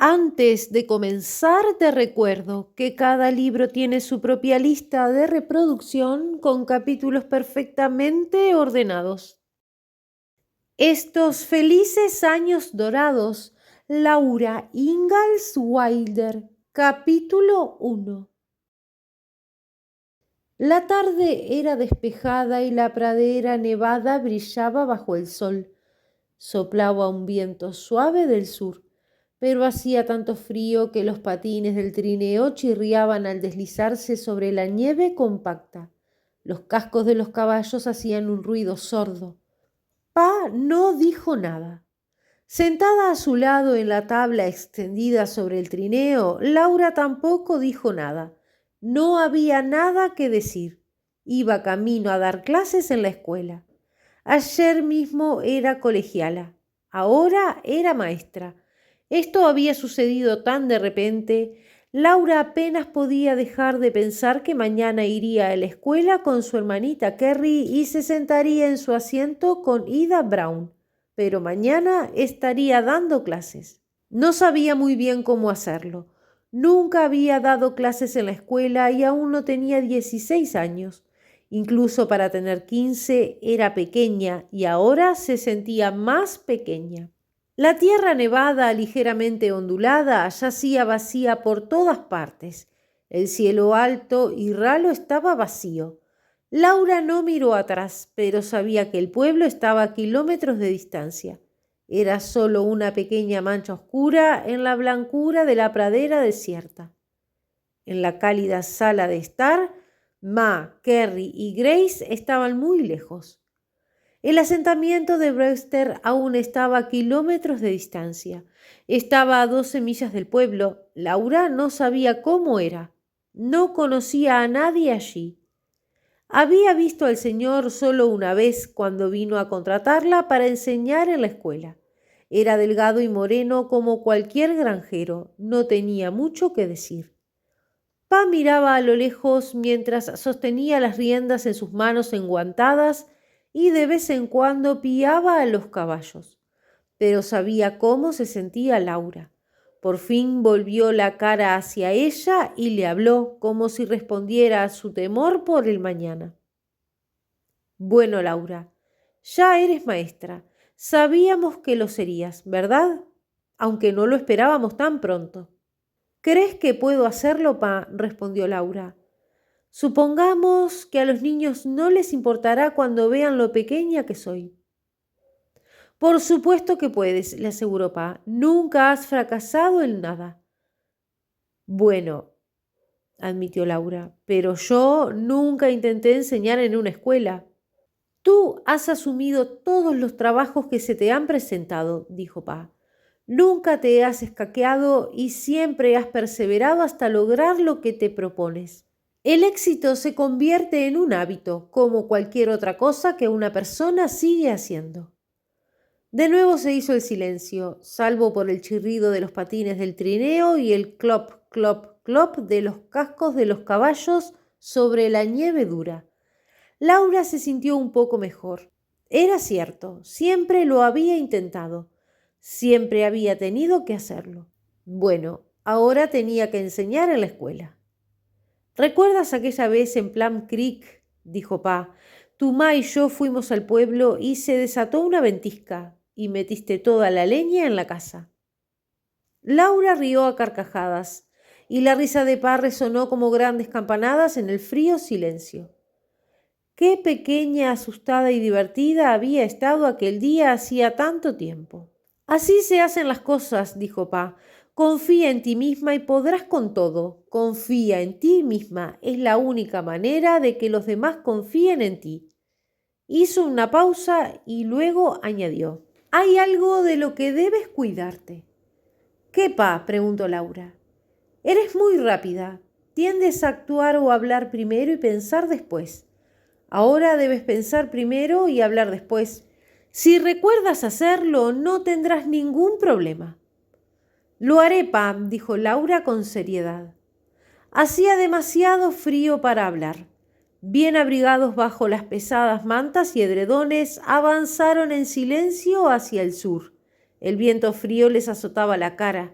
Antes de comenzar, te recuerdo que cada libro tiene su propia lista de reproducción con capítulos perfectamente ordenados. Estos felices años dorados, Laura Ingalls Wilder, capítulo 1. La tarde era despejada y la pradera nevada brillaba bajo el sol. Soplaba un viento suave del sur, pero hacía tanto frío que los patines del trineo chirriaban al deslizarse sobre la nieve compacta. Los cascos de los caballos hacían un ruido sordo. Pa no dijo nada. Sentada a su lado en la tabla extendida sobre el trineo, Laura tampoco dijo nada. No había nada que decir. Iba camino a dar clases en la escuela. Ayer mismo era colegiala, ahora era maestra. Esto había sucedido tan de repente. Laura apenas podía dejar de pensar que mañana iría a la escuela con su hermanita Kerry y se sentaría en su asiento con Ida Brown, pero mañana estaría dando clases. No sabía muy bien cómo hacerlo. Nunca había dado clases en la escuela y aún no tenía 16 años. Incluso para tener 15 era pequeña y ahora se sentía más pequeña. La tierra nevada, ligeramente ondulada, yacía vacía por todas partes. El cielo alto y ralo estaba vacío. Laura no miró atrás, pero sabía que el pueblo estaba a kilómetros de distancia. Era solo una pequeña mancha oscura en la blancura de la pradera desierta. En la cálida sala de estar, Ma, Kerry y Grace estaban muy lejos. El asentamiento de Brewster aún estaba a kilómetros de distancia. Estaba a 12 millas del pueblo. Laura no sabía cómo era. No conocía a nadie allí. Había visto al señor solo una vez cuando vino a contratarla para enseñar en la escuela. Era delgado y moreno como cualquier granjero. No tenía mucho que decir. Pa miraba a lo lejos mientras sostenía las riendas en sus manos enguantadas y de vez en cuando piaba a los caballos. Pero sabía cómo se sentía Laura. Por fin volvió la cara hacia ella y le habló como si respondiera a su temor por el mañana. Bueno, Laura, ya eres maestra. Sabíamos que lo serías, ¿verdad? Aunque no lo esperábamos tan pronto. ¿Crees que puedo hacerlo, Pa? Respondió Laura. Supongamos que a los niños no les importará cuando vean lo pequeña que soy. Por supuesto que puedes, le aseguró Pa. Nunca has fracasado en nada. Bueno, admitió Laura, pero yo nunca intenté enseñar en una escuela. Tú has asumido todos los trabajos que se te han presentado, dijo Pa. Nunca te has escaqueado y siempre has perseverado hasta lograr lo que te propones. El éxito se convierte en un hábito, como cualquier otra cosa que una persona sigue haciendo. De nuevo se hizo el silencio, salvo por el chirrido de los patines del trineo y el clop, clop, clop de los cascos de los caballos sobre la nieve dura. Laura se sintió un poco mejor. Era cierto, siempre lo había intentado. Siempre había tenido que hacerlo. Bueno, ahora tenía que enseñar en la escuela. ¿Recuerdas aquella vez en Plum Creek? Dijo Pa. Tu ma y yo fuimos al pueblo y se desató una ventisca y metiste toda la leña en la casa. Laura rió a carcajadas y la risa de Pa resonó como grandes campanadas en el frío silencio. Qué pequeña, asustada y divertida había estado aquel día hacía tanto tiempo. Así se hacen las cosas, dijo Pa. Confía en ti misma y podrás con todo. Confía en ti misma. Es la única manera de que los demás confíen en ti. Hizo una pausa y luego añadió. Hay algo de lo que debes cuidarte. ¿Qué, Pa? Preguntó Laura. Eres muy rápida. Tiendes a actuar o hablar primero y pensar después. Ahora debes pensar primero y hablar después. Si recuerdas hacerlo, no tendrás ningún problema. Lo haré, Pa, dijo Laura con seriedad. Hacía demasiado frío para hablar. Bien abrigados bajo las pesadas mantas y edredones, avanzaron en silencio hacia el sur. El viento frío les azotaba la cara.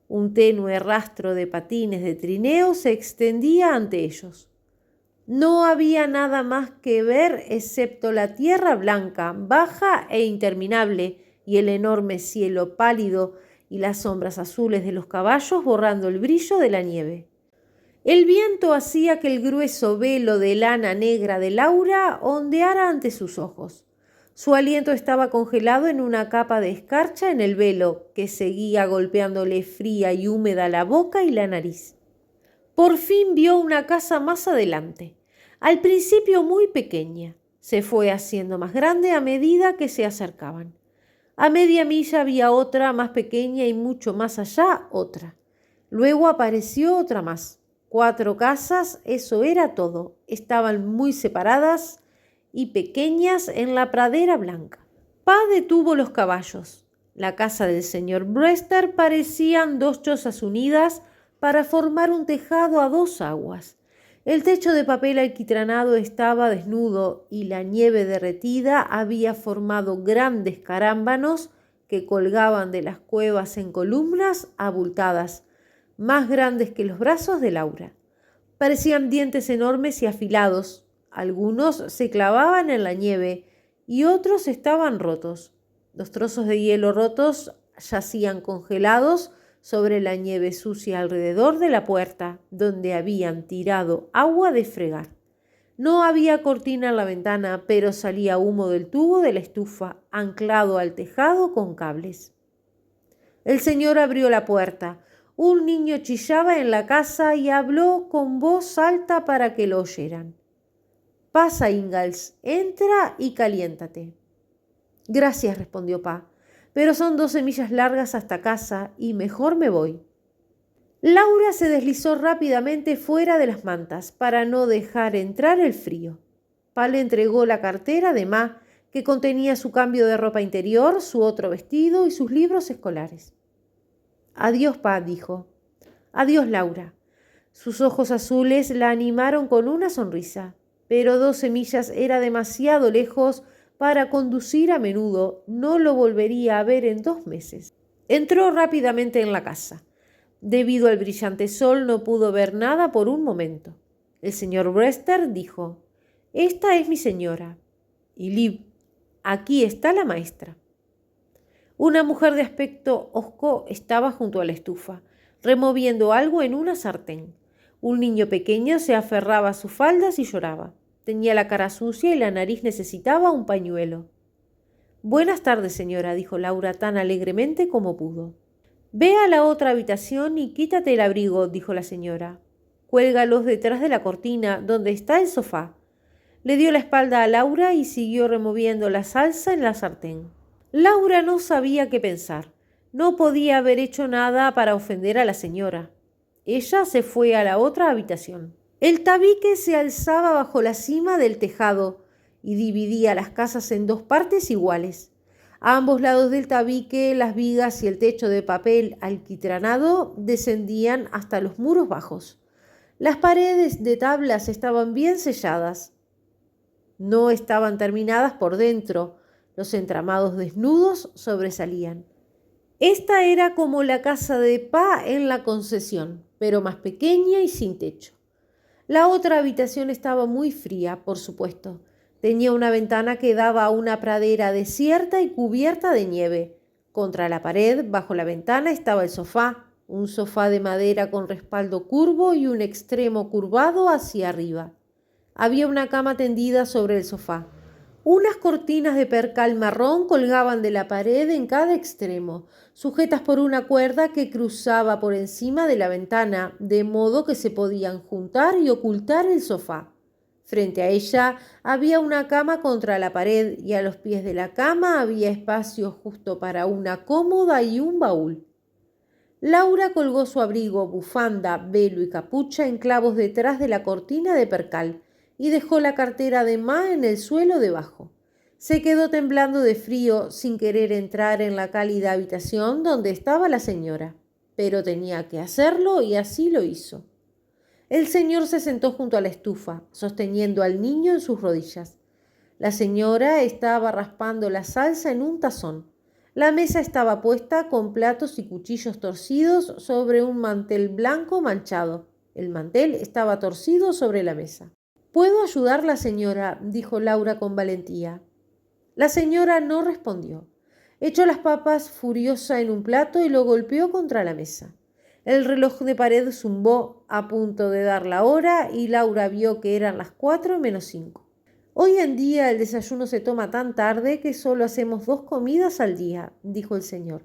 Un tenue rastro de patines de trineo se extendía ante ellos. No había nada más que ver excepto la tierra blanca, baja e interminable, y el enorme cielo pálido y las sombras azules de los caballos borrando el brillo de la nieve. El viento hacía que el grueso velo de lana negra de Laura ondeara ante sus ojos. Su aliento estaba congelado en una capa de escarcha en el velo, que seguía golpeándole fría y húmeda la boca y la nariz. Por fin vio una casa más adelante. Al principio muy pequeña, se fue haciendo más grande a medida que se acercaban. A media milla había otra más pequeña y mucho más allá otra. Luego apareció otra más. 4 casas, eso era todo. Estaban muy separadas y pequeñas en la pradera blanca. Pa detuvo los caballos. La casa del señor Brewster parecían 2 chozas unidas para formar un tejado a 2 aguas. El techo de papel alquitranado estaba desnudo y la nieve derretida había formado grandes carámbanos que colgaban de las cuevas en columnas abultadas, más grandes que los brazos de Laura. Parecían dientes enormes y afilados. Algunos se clavaban en la nieve y otros estaban rotos. Los trozos de hielo rotos yacían congelados sobre la nieve sucia alrededor de la puerta, donde habían tirado agua de fregar. No había cortina en la ventana, pero salía humo del tubo de la estufa, anclado al tejado con cables. El señor abrió la puerta. Un niño chillaba en la casa y habló con voz alta para que lo oyeran. «Pasa, Ingalls, entra y caliéntate». «Gracias», respondió Pa, «pero son 12 millas largas hasta casa y mejor me voy». Laura se deslizó rápidamente fuera de las mantas para no dejar entrar el frío. Pa le entregó la cartera de Ma, que contenía su cambio de ropa interior, su otro vestido y sus libros escolares. «Adiós, Pa», dijo. «Adiós, Laura». Sus ojos azules la animaron con una sonrisa, pero 12 millas era demasiado lejos para conducir a menudo. No lo volvería a ver en 2 meses. Entró rápidamente en la casa. Debido al brillante sol no pudo ver nada por un momento. El señor Brewster dijo: «Esta es mi señora. Y Liv, aquí está la maestra». Una mujer de aspecto hosco estaba junto a la estufa, removiendo algo en una sartén. Un niño pequeño se aferraba a sus faldas y lloraba. Tenía la cara sucia y la nariz necesitaba un pañuelo. «Buenas tardes, señora», dijo Laura tan alegremente como pudo. «Ve a la otra habitación y quítate el abrigo», dijo la señora. «Cuélgalos detrás de la cortina, donde está el sofá». Le dio la espalda a Laura y siguió removiendo la salsa en la sartén. Laura no sabía qué pensar. No podía haber hecho nada para ofender a la señora. Ella se fue a la otra habitación. El tabique se alzaba bajo la cima del tejado y dividía las casas en 2 partes iguales. A ambos lados del tabique, las vigas y el techo de papel alquitranado descendían hasta los muros bajos. Las paredes de tablas estaban bien selladas. No estaban terminadas por dentro. Los entramados desnudos sobresalían. Esta era como la casa de Pa en la concesión, pero más pequeña y sin techo. La otra habitación estaba muy fría, por supuesto. Tenía una ventana que daba a una pradera desierta y cubierta de nieve. Contra la pared, bajo la ventana, estaba el sofá, un sofá de madera con respaldo curvo y un extremo curvado hacia arriba. Había una cama tendida sobre el sofá. Unas cortinas de percal marrón colgaban de la pared en cada extremo, sujetas por una cuerda que cruzaba por encima de la ventana, de modo que se podían juntar y ocultar el sofá. Frente a ella había una cama contra la pared y a los pies de la cama había espacio justo para una cómoda y un baúl. Laura colgó su abrigo, bufanda, velo y capucha en clavos detrás de la cortina de percal y dejó la cartera de Ma en el suelo debajo. Se quedó temblando de frío sin querer entrar en la cálida habitación donde estaba la señora, pero tenía que hacerlo y así lo hizo. El señor se sentó junto a la estufa, sosteniendo al niño en sus rodillas. La señora estaba raspando la salsa en un tazón. La mesa estaba puesta con platos y cuchillos torcidos sobre un mantel blanco manchado. El mantel estaba torcido sobre la mesa. «¿Puedo ayudarla, señora?», dijo Laura con valentía. La señora no respondió. Echó las papas furiosa en un plato y lo golpeó contra la mesa. El reloj de pared zumbó a punto de dar la hora y Laura vio que eran las 4:05. «Hoy en día el desayuno se toma tan tarde que solo hacemos 2 comidas al día», dijo el señor.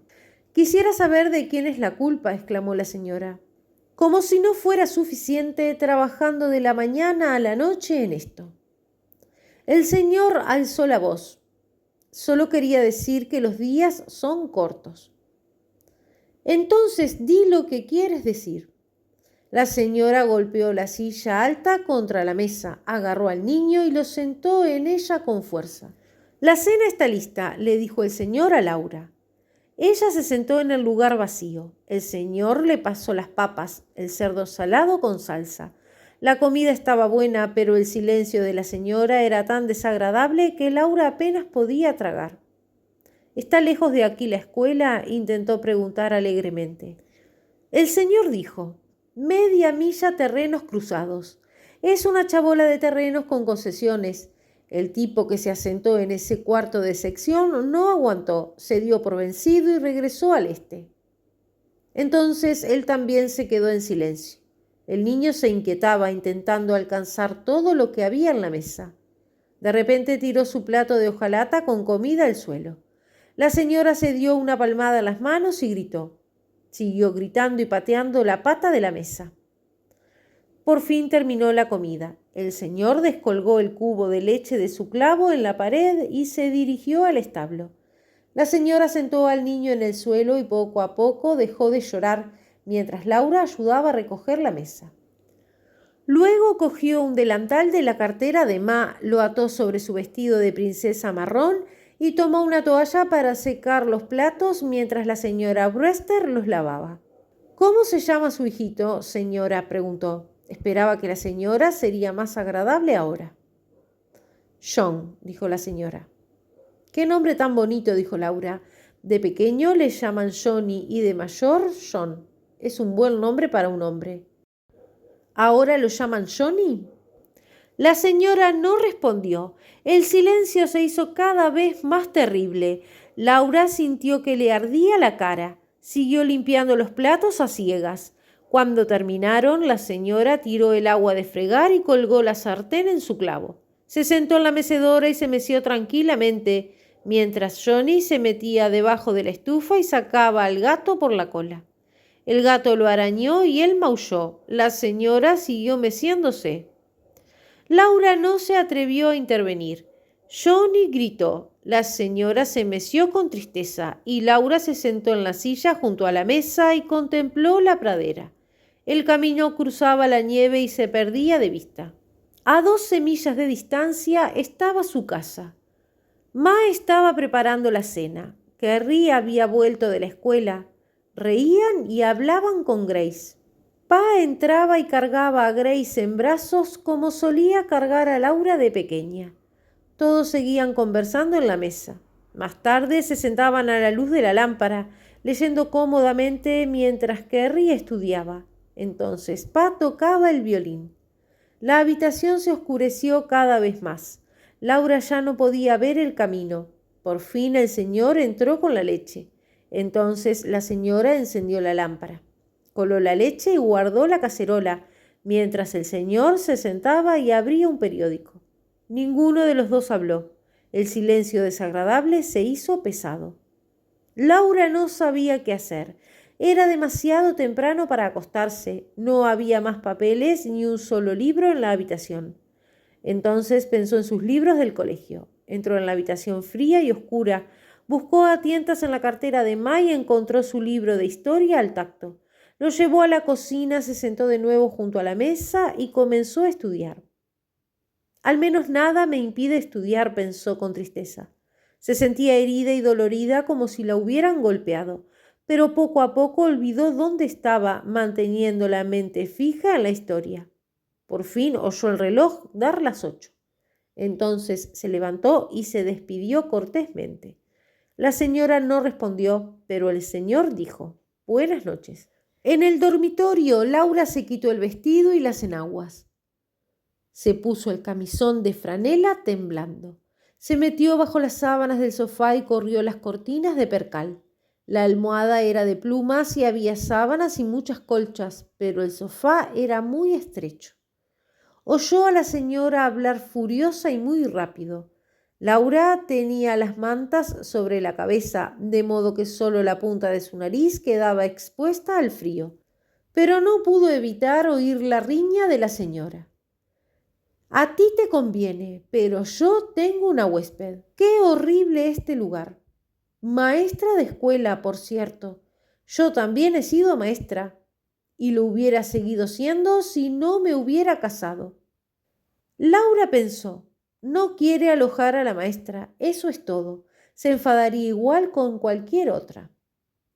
«Quisiera saber de quién es la culpa», exclamó la señora. «Como si no fuera suficiente trabajando de la mañana a la noche en esto». El señor alzó la voz. «Solo quería decir que los días son cortos». «Entonces di lo que quieres decir». La señora golpeó la silla alta contra la mesa, agarró al niño y lo sentó en ella con fuerza. «La cena está lista», le dijo el señor a Laura. Ella se sentó en el lugar vacío. El señor le pasó las papas, el cerdo salado con salsa. La comida estaba buena, pero el silencio de la señora era tan desagradable que Laura apenas podía tragar. «¿Está lejos de aquí la escuela?», intentó preguntar alegremente. El señor dijo: «Media milla terrenos cruzados. Es una chabola de terrenos con concesiones». El tipo que se asentó en ese cuarto de sección no aguantó, se dio por vencido y regresó al este. Entonces él también se quedó en silencio. El niño se inquietaba intentando alcanzar todo lo que había en la mesa. De repente tiró su plato de hojalata con comida al suelo. La señora se dio una palmada en las manos y gritó. Siguió gritando y pateando la pata de la mesa. Por fin terminó la comida. El señor descolgó el cubo de leche de su clavo en la pared y se dirigió al establo. La señora sentó al niño en el suelo y poco a poco dejó de llorar mientras Laura ayudaba a recoger la mesa. Luego cogió un delantal de la cartera de Ma, lo ató sobre su vestido de princesa marrón y tomó una toalla para secar los platos mientras la señora Brewster los lavaba. «¿Cómo se llama su hijito, señora?», preguntó. Esperaba que la señora sería más agradable ahora. «John», dijo la señora. «Qué nombre tan bonito», dijo Laura. «De pequeño le llaman Johnny y de mayor John. Es un buen nombre para un hombre». «¿Ahora lo llaman Johnny?». La señora no respondió. El silencio se hizo cada vez más terrible. Laura sintió que le ardía la cara. Siguió limpiando los platos a ciegas. Cuando terminaron, la señora tiró el agua de fregar y colgó la sartén en su clavo. Se sentó en la mecedora y se meció tranquilamente, mientras Johnny se metía debajo de la estufa y sacaba al gato por la cola. El gato lo arañó y él maulló. La señora siguió meciéndose. Laura no se atrevió a intervenir. Johnny gritó. La señora se meció con tristeza y Laura se sentó en la silla junto a la mesa y contempló la pradera. El camino cruzaba la nieve y se perdía de vista. A 12 millas de distancia estaba su casa. Ma estaba preparando la cena. Kerry había vuelto de la escuela. Reían y hablaban con Grace. Pa entraba y cargaba a Grace en brazos como solía cargar a Laura de pequeña. Todos seguían conversando en la mesa. Más tarde se sentaban a la luz de la lámpara, leyendo cómodamente mientras Kerry estudiaba. Entonces Pa tocaba el violín. La habitación se oscureció cada vez más. Laura ya no podía ver el camino. Por fin el señor entró con la leche. Entonces la señora encendió la lámpara. Coló la leche y guardó la cacerola, mientras el señor se sentaba y abría un periódico. Ninguno de los dos habló. El silencio desagradable se hizo pesado. Laura no sabía qué hacer. Era demasiado temprano para acostarse. No había más papeles ni un solo libro en la habitación. Entonces pensó en sus libros del colegio. Entró en la habitación fría y oscura. Buscó a tientas en la cartera de Ma y encontró su libro de historia al tacto. Lo llevó a la cocina, se sentó de nuevo junto a la mesa y comenzó a estudiar. Al menos nada me impide estudiar, pensó con tristeza. Se sentía herida y dolorida como si la hubieran golpeado, pero poco a poco olvidó dónde estaba, manteniendo la mente fija en la historia. Por fin oyó el reloj dar las 8. Entonces se levantó y se despidió cortésmente. La señora no respondió, pero el señor dijo: «Buenas noches». En el dormitorio, Laura se quitó el vestido y las enaguas. Se puso el camisón de franela temblando. Se metió bajo las sábanas del sofá y corrió las cortinas de percal. La almohada era de plumas y había sábanas y muchas colchas, pero el sofá era muy estrecho. Oyó a la señora hablar furiosa y muy rápido. Laura tenía las mantas sobre la cabeza, de modo que solo la punta de su nariz quedaba expuesta al frío. Pero no pudo evitar oír la riña de la señora. «A ti te conviene, pero yo tengo una huésped. ¡Qué horrible este lugar! Maestra de escuela, por cierto. Yo también he sido maestra, y lo hubiera seguido siendo si no me hubiera casado». Laura pensó: «No quiere alojar a la maestra, eso es todo. Se enfadaría igual con cualquier otra».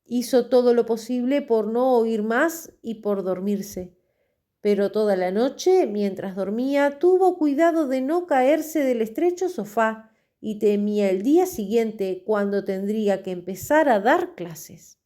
Hizo todo lo posible por no oír más y por dormirse. Pero toda la noche, mientras dormía, tuvo cuidado de no caerse del estrecho sofá y temía el día siguiente, cuando tendría que empezar a dar clases.